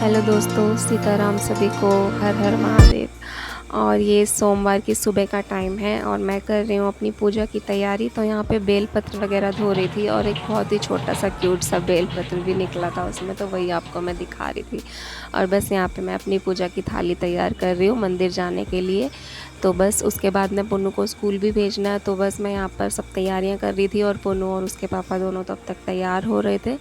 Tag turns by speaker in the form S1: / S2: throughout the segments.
S1: Hello दोस्तों, सीताराम सभी को। हर हर महादेव। और ये सोमवार की सुबह का टाइम है और मैं कर रही हूँ अपनी पूजा की तैयारी। तो यहाँ पे बेलपत्र वगैरह धो रही थी और एक बहुत ही छोटा सा क्यूट सा बेलपत्र भी निकला था उसमें, तो वही आपको मैं दिखा रही थी। और बस यहाँ पे मैं अपनी पूजा की थाली तैयार कर रही हूँ मंदिर जाने के लिए। तो बस उसके बाद में पुन्नू को स्कूल भी भेजना है, तो बस मैं यहाँ पर सब तैयारियाँ कर रही थी और पुन्नू और उसके पापा दोनों तब तक तैयार हो रहे थे।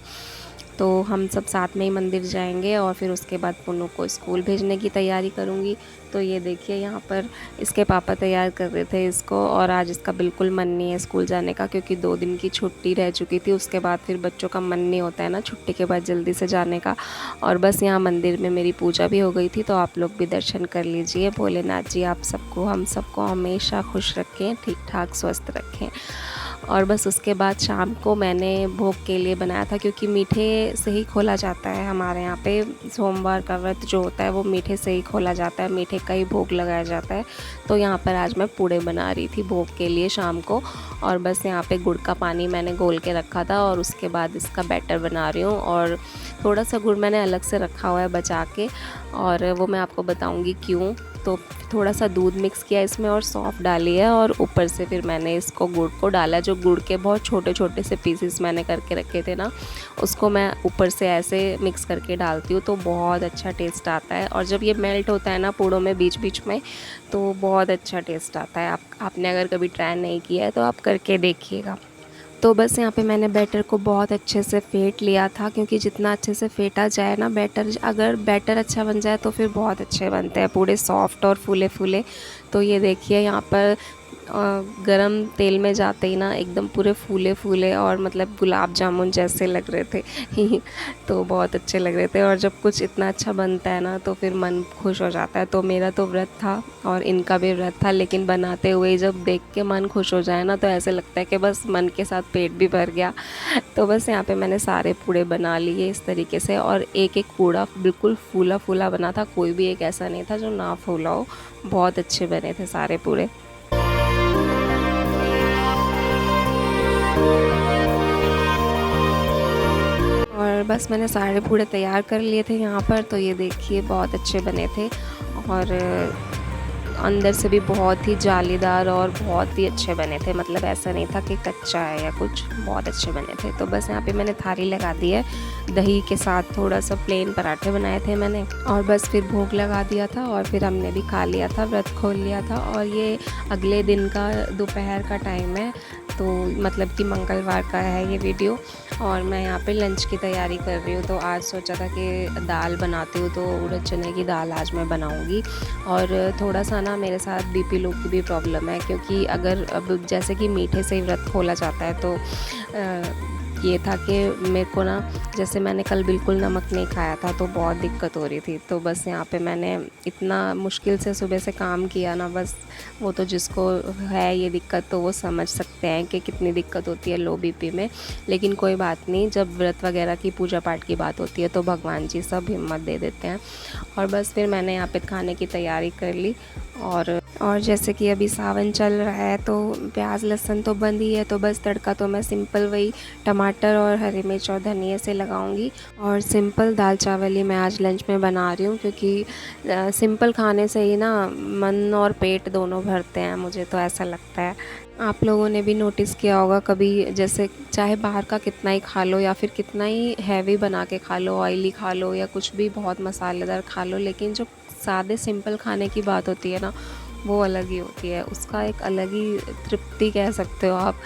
S1: तो हम सब साथ में ही मंदिर जाएंगे और फिर उसके बाद पुन्नू को स्कूल भेजने की तैयारी करूँगी। तो ये देखिए यहाँ पर इसके पापा तैयार कर रहे थे इसको, और आज इसका बिल्कुल मन नहीं है स्कूल जाने का, क्योंकि 2 दिन की छुट्टी रह चुकी थी। उसके बाद फिर बच्चों का मन नहीं होता है ना छुट्टी के बाद जल्दी से जाने का। और बस यहाँ मंदिर में मेरी पूजा भी हो गई थी, तो आप लोग भी दर्शन कर लीजिए। भोलेनाथ जी आप सबको, हम सबको हमेशा खुश रखें, ठीक ठाक स्वस्थ रखें। और बस उसके बाद शाम को मैंने भोग के लिए बनाया था, क्योंकि मीठे से ही खोला जाता है हमारे यहाँ पे। सोमवार का व्रत जो होता है वो मीठे से ही खोला जाता है, मीठे का ही भोग लगाया जाता है। तो यहाँ पर आज मैं पूड़े बना रही थी भोग के लिए शाम को। और बस यहाँ पे गुड़ का पानी मैंने घोल के रखा था और उसके बाद इसका बैटर बना रही हूँ। और थोड़ा सा गुड़ मैंने अलग से रखा हुआ है बचा के, और वो मैं आपको बताऊँगी क्यों। तो थोड़ा सा दूध मिक्स किया इसमें और सौंफ डाली है, और ऊपर से फिर मैंने इसको गुड़ को डाला। जो गुड़ के बहुत छोटे छोटे से पीसेस मैंने करके रखे थे ना, उसको मैं ऊपर से ऐसे मिक्स करके डालती हूँ, तो बहुत अच्छा टेस्ट आता है। और जब ये मेल्ट होता है ना पूड़ों में बीच बीच में, तो बहुत अच्छा टेस्ट आता है। आपने अगर कभी ट्राई नहीं किया है तो आप करके देखिएगा। तो बस यहाँ पे मैंने बैटर को बहुत अच्छे से फेंट लिया था, क्योंकि जितना अच्छे से फेंटा जाए ना बैटर, अगर बैटर अच्छा बन जाए तो फिर बहुत अच्छे बनते हैं पूरे, सॉफ्ट और फूले फूले। तो ये देखिए यहाँ पर गरम तेल में जाते ही ना एकदम पूरे फूले फूले और मतलब गुलाब जामुन जैसे लग रहे थे तो बहुत अच्छे लग रहे थे। और जब कुछ इतना अच्छा बनता है ना तो फिर मन खुश हो जाता है। तो मेरा तो व्रत था और इनका भी व्रत था, लेकिन बनाते हुए जब देख के मन खुश हो जाए ना तो ऐसे लगता है कि बस मन के साथ पेट भी भर गया। तो बस यहाँ पे मैंने सारे पूड़े बना लिए इस तरीके से, और एक एक पूड़ा बिल्कुल फूला फूला बना था, कोई भी एक ऐसा नहीं था जो ना फूला हो। बहुत अच्छे बने थे सारे पूड़े। और बस मैंने सारे पूड़े तैयार कर लिए थे यहाँ पर। तो ये देखिए बहुत अच्छे बने थे, और अंदर से भी बहुत ही जालीदार और बहुत ही अच्छे बने थे। मतलब ऐसा नहीं था कि कच्चा है या कुछ, बहुत अच्छे बने थे। तो बस यहाँ पे मैंने थाली लगा दी है, दही के साथ थोड़ा सा प्लेन पराठे बनाए थे मैंने, और बस फिर भोग लगा दिया था और फिर हमने भी खा लिया था, व्रत खोल लिया था। और ये अगले दिन का दोपहर का टाइम है, तो मतलब कि मंगलवार का है ये वीडियो। और मैं यहाँ पे लंच की तैयारी कर रही हूँ। तो आज सोचा था कि दाल बनाती हूँ, तो उड़द चने की दाल आज मैं बनाऊँगी। और थोड़ा सा ना मेरे साथ बीपी लो की भी प्रॉब्लम है, क्योंकि अगर अब जैसे कि मीठे से ही व्रत खोला जाता है, तो ये था कि मेरे को ना, जैसे मैंने कल बिल्कुल नमक नहीं खाया था तो बहुत दिक्कत हो रही थी। तो बस यहाँ पे मैंने इतना मुश्किल से सुबह से काम किया ना, बस वो तो जिसको है ये दिक्कत तो वो समझ सकते हैं कि कितनी दिक्कत होती है लो बीपी में। लेकिन कोई बात नहीं, जब व्रत वगैरह की पूजा पाठ की बात होती है तो भगवान जी सब हिम्मत दे देते हैं। और बस फिर मैंने यहाँ पे खाने की तैयारी कर ली। और जैसे कि अभी सावन चल रहा है तो प्याज लहसुन तो बंद ही है, तो बस तड़का तो मैं सिंपल वही टमाटर और हरी मिर्च और धनिया से लगाऊंगी। और सिंपल दाल चावल ही मैं आज लंच में बना रही हूँ, क्योंकि सिंपल खाने से ही ना मन और पेट दोनों भरते हैं, मुझे तो ऐसा लगता है। आप लोगों ने भी नोटिस किया होगा कभी, जैसे चाहे बाहर का कितना ही खा लो या फिर कितना ही हैवी बना के खा लो, ऑयली खा लो या कुछ भी बहुत मसालेदार खा लो, लेकिन जो सादे सिंपल खाने की बात होती है ना, वो अलग ही होती है। उसका एक अलग ही तृप्ति कह सकते हो आप,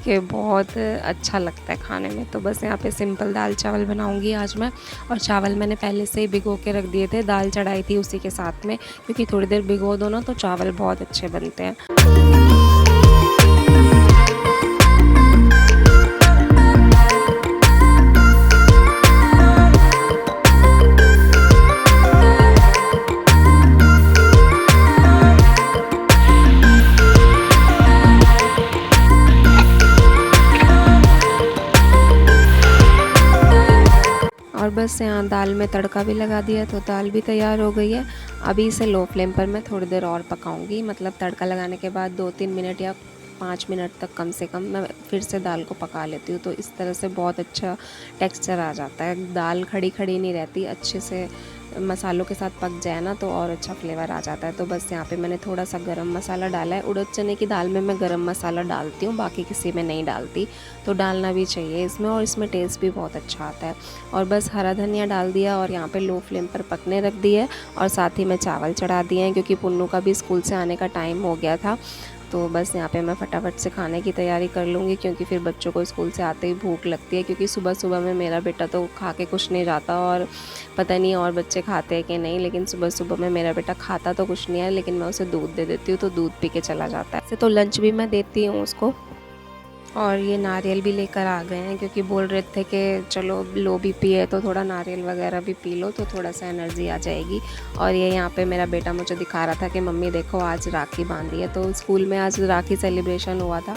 S1: कि बहुत अच्छा लगता है खाने में। तो बस यहाँ पे सिंपल दाल चावल बनाऊंगी आज मैं। और चावल मैंने पहले से ही भिगो के रख दिए थे, दाल चढ़ाई थी उसी के साथ में, क्योंकि थोड़ी देर भिगो दो ना तो चावल बहुत अच्छे बनते हैं। और बस यहाँ दाल में तड़का भी लगा दिया, तो दाल भी तैयार हो गई है। अभी इसे लो फ्लेम पर मैं थोड़ी देर और पकाऊंगी, मतलब तड़का लगाने के बाद 2-3 मिनट या 5 मिनट तक कम से कम मैं फिर से दाल को पका लेती हूँ। तो इस तरह से बहुत अच्छा टेक्सचर आ जाता है, दाल खड़ी खड़ी नहीं रहती, अच्छे से मसालों के साथ पक जाए ना तो और अच्छा फ्लेवर आ जाता है। तो बस यहाँ पे मैंने थोड़ा सा गरम मसाला डाला है। उड़द चने की दाल में मैं गरम मसाला डालती हूँ, बाकी किसी में नहीं डालती, तो डालना भी चाहिए इसमें, और इसमें टेस्ट भी बहुत अच्छा आता है। और बस हरा धनिया डाल दिया और यहाँ पे लो फ्लेम पर पकने रख दिया, और साथ ही में चावल चढ़ा दिए हैं क्योंकि पुन्नू का भी स्कूल से आने का टाइम हो गया था। तो बस यहाँ पे मैं फटाफट से खाने की तैयारी कर लूँगी, क्योंकि फिर बच्चों को स्कूल से आते ही भूख लगती है, क्योंकि सुबह सुबह में मेरा बेटा तो खा के कुछ नहीं जाता, और पता नहीं और बच्चे खाते हैं कि नहीं, लेकिन सुबह सुबह में मेरा बेटा खाता तो कुछ नहीं है, लेकिन मैं उसे दूध दे देती हूँ तो दूध पी के चला जाता है। ऐसे तो लंच भी मैं देती हूँ उसको। और ये नारियल भी लेकर आ गए हैं, क्योंकि बोल रहे थे कि चलो लो बीपी है तो थोड़ा नारियल वगैरह भी पी लो तो थोड़ा सा एनर्जी आ जाएगी। और ये यहाँ पे मेरा बेटा मुझे दिखा रहा था कि मम्मी देखो आज राखी बांधी है, तो स्कूल में आज राखी सेलिब्रेशन हुआ था,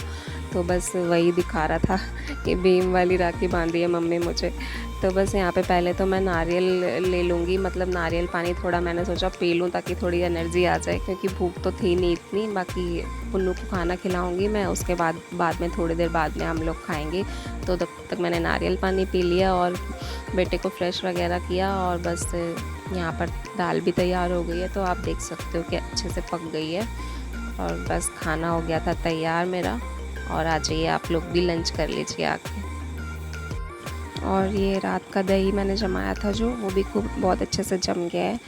S1: तो बस वही दिखा रहा था कि भीम वाली राखी बांधी है मम्मी मुझे। तो बस यहाँ पे पहले तो मैं नारियल ले लूँगी, मतलब नारियल पानी थोड़ा मैंने सोचा पी लूँ ताकि थोड़ी एनर्जी आ जाए, क्योंकि भूख तो थी नहीं इतनी। बाकी पुन्नू को खाना खिलाऊँगी मैं, उसके बाद में थोड़ी देर बाद में हम लोग खाएँगे। तो तब तक मैंने नारियल पानी पी लिया और बेटे को फ्रेश वगैरह किया, और बस यहाँ पर दाल भी तैयार हो गई है, तो आप देख सकते हो कि अच्छे से पक गई है। और बस खाना हो गया था तैयार मेरा, और आ जाइए आप लोग भी लंच कर लीजिए आके। और ये रात का दही मैंने जमाया था जो, वो भी खूब बहुत अच्छे से जम गया है।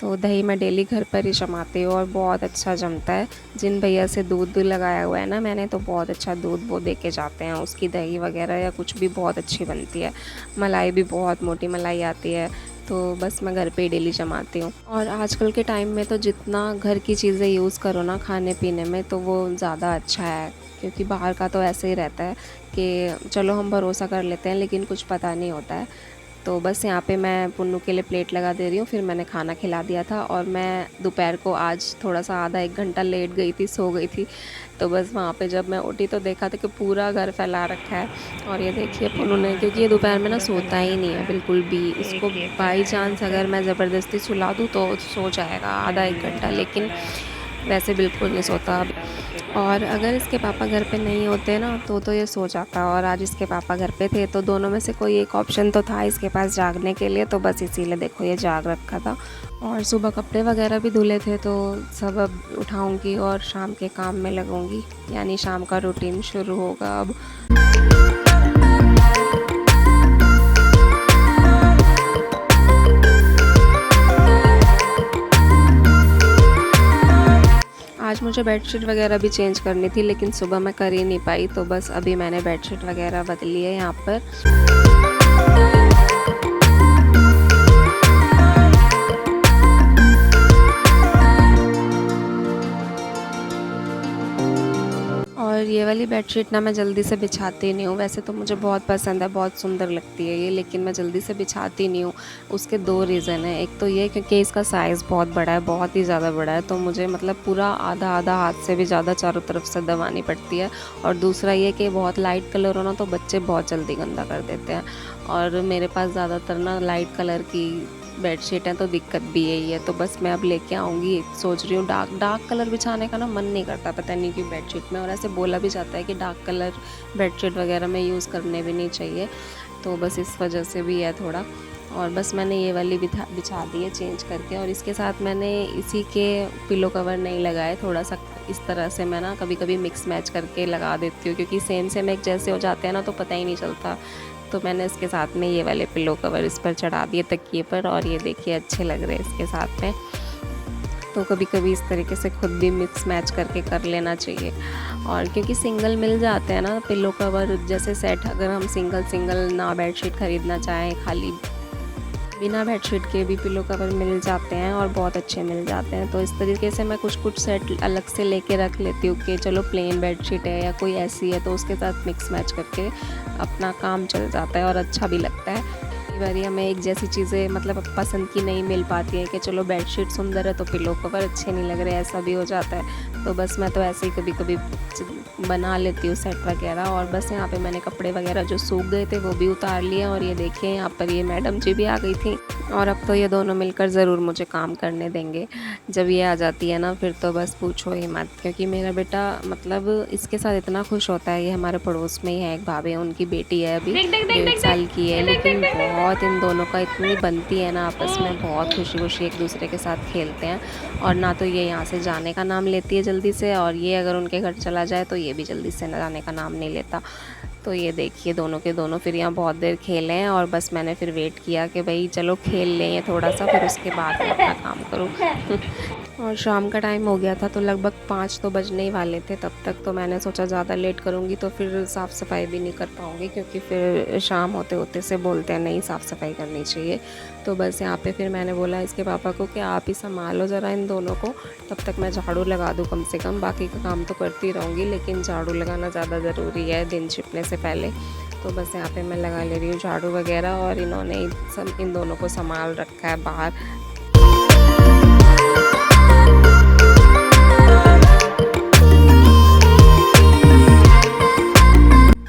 S1: तो दही मैं डेली घर पर ही जमाती हूँ और बहुत अच्छा जमता है। जिन भैया से दूध लगाया हुआ है ना मैंने, तो बहुत अच्छा दूध वो दे के जाते हैं, उसकी दही वगैरह या कुछ भी बहुत अच्छी बनती है। मलाई भी बहुत मोटी मलाई आती है, तो बस मैं घर पे ही डेली जमाती हूँ। और आजकल के टाइम में तो जितना घर की चीज़ें यूज़ करो ना खाने पीने में, तो वो ज़्यादा अच्छा है, क्योंकि बाहर का तो ऐसे ही रहता है कि चलो हम भरोसा कर लेते हैं लेकिन कुछ पता नहीं होता है। तो बस यहाँ पे मैं पुन्नू के लिए प्लेट लगा दे रही हूँ, फिर मैंने खाना खिला दिया था। और मैं दोपहर को आज थोड़ा सा आधा एक घंटा लेट गई थी, सो गई थी, तो बस वहाँ पे जब मैं उठी तो देखा था कि पूरा घर फैला रखा है। और ये देखिए पुन्नू ने, क्योंकि ये दोपहर में ना सोता ही नहीं है बिल्कुल भी, इसको बाई चांस अगर मैं ज़बरदस्ती सुला दूँ तो सो जाएगा आधा एक घंटा, लेकिन वैसे बिल्कुल नहीं सोता। और अगर इसके पापा घर पे नहीं होते ना तो ये सो जाता, और आज इसके पापा घर पे थे, तो दोनों में से कोई एक ऑप्शन तो था इसके पास जागने के लिए, तो बस इसीलिए देखो ये जाग रखा था। और सुबह कपड़े वगैरह भी धुले थे, तो सब अब उठाऊंगी और शाम के काम में लगूंगी, यानी शाम का रूटीन शुरू होगा अब। आज मुझे बेडशीट वगैरह भी चेंज करनी थी, लेकिन सुबह मैं कर ही नहीं पाई, तो बस अभी मैंने बेडशीट वगैरह बदली है यहाँ पर। और ये वाली बेडशीट ना मैं जल्दी से बिछाती नहीं हूँ, वैसे तो मुझे बहुत पसंद है, बहुत सुंदर लगती है ये, लेकिन मैं जल्दी से बिछाती नहीं हूँ। उसके दो रीज़न हैं, एक तो ये क्योंकि इसका साइज़ बहुत बड़ा है, बहुत ही ज़्यादा बड़ा है, तो मुझे मतलब पूरा आधा आधा हाथ से भी ज़्यादा चारों तरफ से दबानी पड़ती है। और दूसरा ये कि बहुत लाइट कलर हो ना तो बच्चे बहुत जल्दी गंदा कर देते हैं, और मेरे पास ज़्यादातर ना लाइट कलर की बेडशीट है, तो दिक्कत भी यही है। तो बस मैं अब लेके आऊँगी, सोच रही हूँ डार्क कलर बिछाने का ना मन नहीं करता, पता नहीं क्यों बेडशीट में, और ऐसे बोला भी जाता है कि डार्क कलर बेडशीट वगैरह में यूज़ करने भी नहीं चाहिए, तो बस इस वजह से भी है थोड़ा। और बस मैंने ये वाली बिछा दी है चेंज करके, और इसके साथ मैंने इसी के पिलो कवर नहीं लगाए, थोड़ा सा इस तरह से मैं ना कभी कभी मिक्स मैच करके लगा देती हूँ, क्योंकि सेम एक जैसे हो जाते हैं ना तो पता ही नहीं चलता। तो मैंने इसके साथ में ये वाले पिलो कवर इस पर चढ़ा दिए तकिए पर, और ये देखिए अच्छे लग रहे हैं इसके साथ में। तो कभी कभी इस तरीके से खुद भी मिक्स मैच करके कर लेना चाहिए। और क्योंकि सिंगल मिल जाते हैं ना पिलो कवर जैसे सेट, अगर हम सिंगल ना बेडशीट ख़रीदना चाहें, खाली बिना बेडशीट के भी पिलो कवर मिल जाते हैं और बहुत अच्छे मिल जाते हैं। तो इस तरीके से मैं कुछ सेट अलग से लेके रख लेती हूँ कि चलो प्लेन बेडशीट है या कोई ऐसी है तो उसके साथ मिक्स मैच करके अपना काम चल जाता है और अच्छा भी लगता है। कई बार हमें एक जैसी चीज़ें मतलब पसंद की नहीं मिल पाती है कि चलो बेडशीट सुंदर है तो पिलो कवर अच्छे नहीं लग रहे, ऐसा भी हो जाता है। तो बस मैं तो ऐसे ही कभी कभी बना लेती हूँ सेट वगैरह। और बस यहाँ पे मैंने कपड़े वगैरह जो सूख गए थे वो भी उतार लिए। और ये देखिए यहाँ पर ये मैडम जी भी आ गई थी, और अब तो ये दोनों मिलकर ज़रूर मुझे काम करने देंगे। जब ये आ जाती है ना फिर तो बस पूछो ही मत, क्योंकि मेरा बेटा मतलब इसके साथ इतना खुश होता है। ये हमारे पड़ोस में ही है एक भाभी है, उनकी बेटी है अभी 1.5 साल की है, लेकिन बहुत इन दोनों का इतनी बनती है ना आपस में, बहुत खुशी खुशी एक दूसरे के साथ खेलते हैं। और ना तो ये यहाँ से जाने का नाम लेती है जल्दी से, और ये अगर उनके घर चला जाए तो ये भी जल्दी से जाने का नाम नहीं लेता। तो ये देखिए दोनों के दोनों फिर यहाँ बहुत देर खेले हैं, और बस मैंने फिर वेट किया कि भाई चलो खेल लें ये थोड़ा सा, फिर उसके बाद मैं अपना काम करूँ। और शाम का टाइम हो गया था, तो लगभग 5 तो बजने ही वाले थे तब तक। तो मैंने सोचा ज़्यादा लेट करूँगी तो फिर साफ़ सफाई भी नहीं कर पाऊँगी, क्योंकि फिर शाम होते होते से बोलते हैं नहीं साफ़ सफाई करनी चाहिए। तो बस यहाँ पे फिर मैंने बोला इसके पापा को कि आप ही संभालो ज़रा इन दोनों को, तब तक मैं झाड़ू लगा दूँ कम से कम। बाकी का काम तो करती रहूँगी, लेकिन झाड़ू लगाना ज़्यादा ज़रूरी है दिन छिपने से पहले। तो बस यहाँ पे मैं लगा ले रही हूँ झाड़ू वगैरह, और इन्होंने इन दोनों को संभाल रखा है बाहर।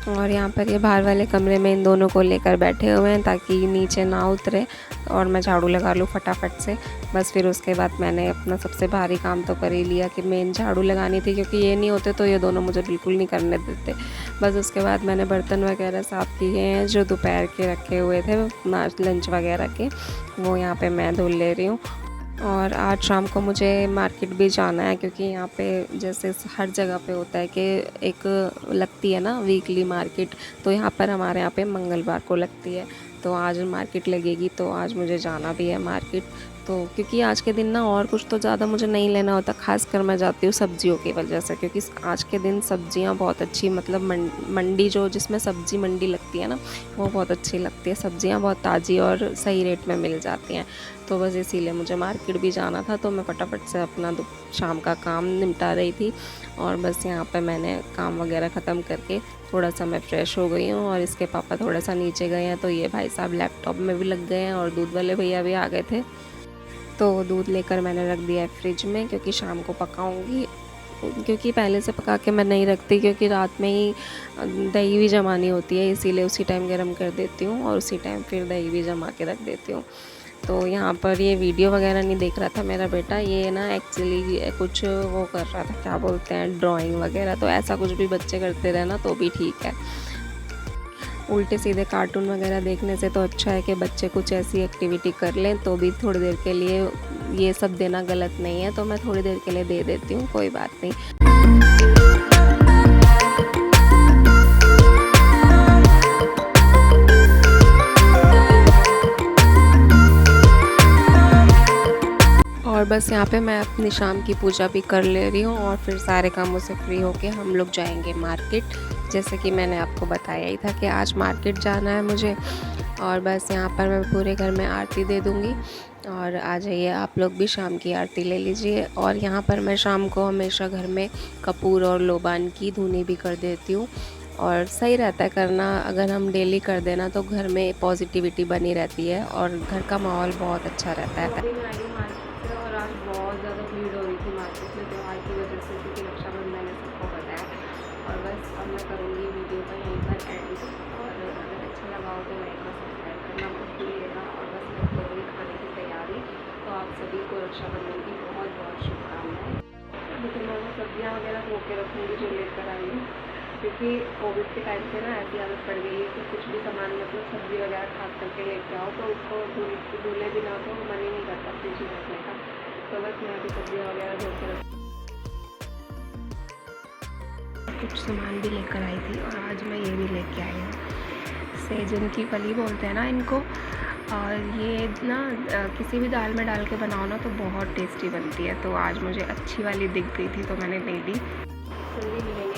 S1: और यहाँ पर ये बाहर वाले कमरे में इन दोनों को लेकर बैठे हुए हैं ताकि नीचे ना उतरे, और मैं झाड़ू लगा लूँ फटाफट से। बस फिर उसके बाद मैंने अपना सबसे भारी काम तो कर ही लिया कि मेन झाड़ू लगानी थी, क्योंकि ये नहीं होते तो ये दोनों मुझे बिल्कुल नहीं करने देते। बस उसके बाद मैंने बर्तन वगैरह साफ़ किए हैं जो दोपहर के रखे हुए थे लंच वगैरह के, वो यहाँ पर मैं धुल ले रही हूँ। और आज शाम को मुझे मार्केट भी जाना है, क्योंकि यहाँ पे जैसे हर जगह पे होता है कि एक लगती है ना वीकली मार्केट, तो यहाँ पर हमारे यहाँ पे मंगलवार को लगती है। तो आज मार्केट लगेगी, तो आज मुझे जाना भी है मार्केट। तो क्योंकि आज के दिन ना और कुछ तो ज़्यादा मुझे नहीं लेना होता, खासकर मैं जाती हूँ सब्जियों की वजह से, क्योंकि आज के दिन सब्जियाँ बहुत अच्छी, मतलब मंडी जो जिसमें सब्जी मंडी लगती है ना वो बहुत अच्छी लगती है। सब्जियाँ बहुत ताज़ी और सही रेट में मिल जाती हैं। तो बस इसीलिए मुझे मार्केट भी जाना था, तो मैं फटाफट से अपना शाम का काम निपटा रही थी। और बस यहाँ पर मैंने काम वगैरह ख़त्म करके थोड़ा सा मैं फ़्रेश हो गई हूँ, और इसके पापा थोड़ा सा नीचे गए हैं, तो ये भाई साहब लैपटॉप में भी लग गए हैं, और दूध वाले भैया भी आ गए थे। तो दूध लेकर मैंने रख दिया है फ्रिज में, क्योंकि शाम को पकाऊंगी। क्योंकि पहले से पका के मैं नहीं रखती, क्योंकि रात में ही दही भी जमानी होती है, इसीलिए उसी टाइम गर्म कर देती हूँ और उसी टाइम फिर दही भी जमा के रख देती हूँ। तो यहाँ पर ये वीडियो वगैरह नहीं देख रहा था मेरा बेटा, ये ना एक्चुअली कुछ वो कर रहा था, क्या बोलते हैं, ड्राइंग वगैरह। तो ऐसा कुछ भी बच्चे करते रहे ना तो भी ठीक है। उल्टे सीधे कार्टून वगैरह देखने से तो अच्छा है कि बच्चे कुछ ऐसी एक्टिविटी कर लें, तो भी थोड़ी देर के लिए ये सब देना गलत नहीं है। तो मैं थोड़ी देर के लिए दे देती हूँ, कोई बात नहीं। और बस यहाँ पे मैं अपनी शाम की पूजा भी कर ले रही हूँ, और फिर सारे कामों से फ्री होके हम लोग जाएंगे मार्केट। जैसे कि मैंने आपको बताया ही था कि आज मार्केट जाना है मुझे। और बस यहाँ पर मैं पूरे घर में आरती दे दूँगी, और आ जाइए आप लोग भी शाम की आरती ले लीजिए। और यहाँ पर मैं शाम को हमेशा घर में कपूर और लोबान की धुनी भी कर देती हूँ, और सही रहता है करना। अगर हम डेली कर देना तो घर में पॉजिटिविटी बनी रहती है, और घर का माहौल बहुत अच्छा रहता है। और आज बहुत ज़्यादा भीड़ हो रही थी मार्केट में त्यौहार की वजह से, क्योंकि रक्षाबंधन है, सबको पता है। और बस अब मैं करूँगी वीडियो का यहीं पर एंड, और अगर अच्छा लगा हो तो लाइक और सब्सक्राइब करना मत भूलिएगा। और बस मैं करूँगी खाने की तैयारी। तो आप सभी को रक्षाबंधन की बहुत बहुत शुभकामनाएँ। लेकिन मैं वो सब्जियाँ वगैरह धो के रखूँगी जो लेकर आई हूँ, क्योंकि कोविड के टाइम से ना ऐसी आदत पड़ गई है कि कुछ भी सामान मतलब सब्ज़ी वगैरह खास करके लेके आओ तो उसको धुले बिना तो मन ही नहीं करता फ्रिज में रखने का। तो बस मैं अभी सब्जियाँ वगैरह धो के कुछ सामान भी लेकर आई थी, और आज मैं ये भी लेके आई हूँ, सेजन की फली बोलते हैं ना इनको। और ये ना किसी भी दाल में डाल के बनाओ ना तो बहुत टेस्टी बनती है। तो आज मुझे अच्छी वाली दिख गई थी तो मैंने ले ली। जल्दी मिलेंगे।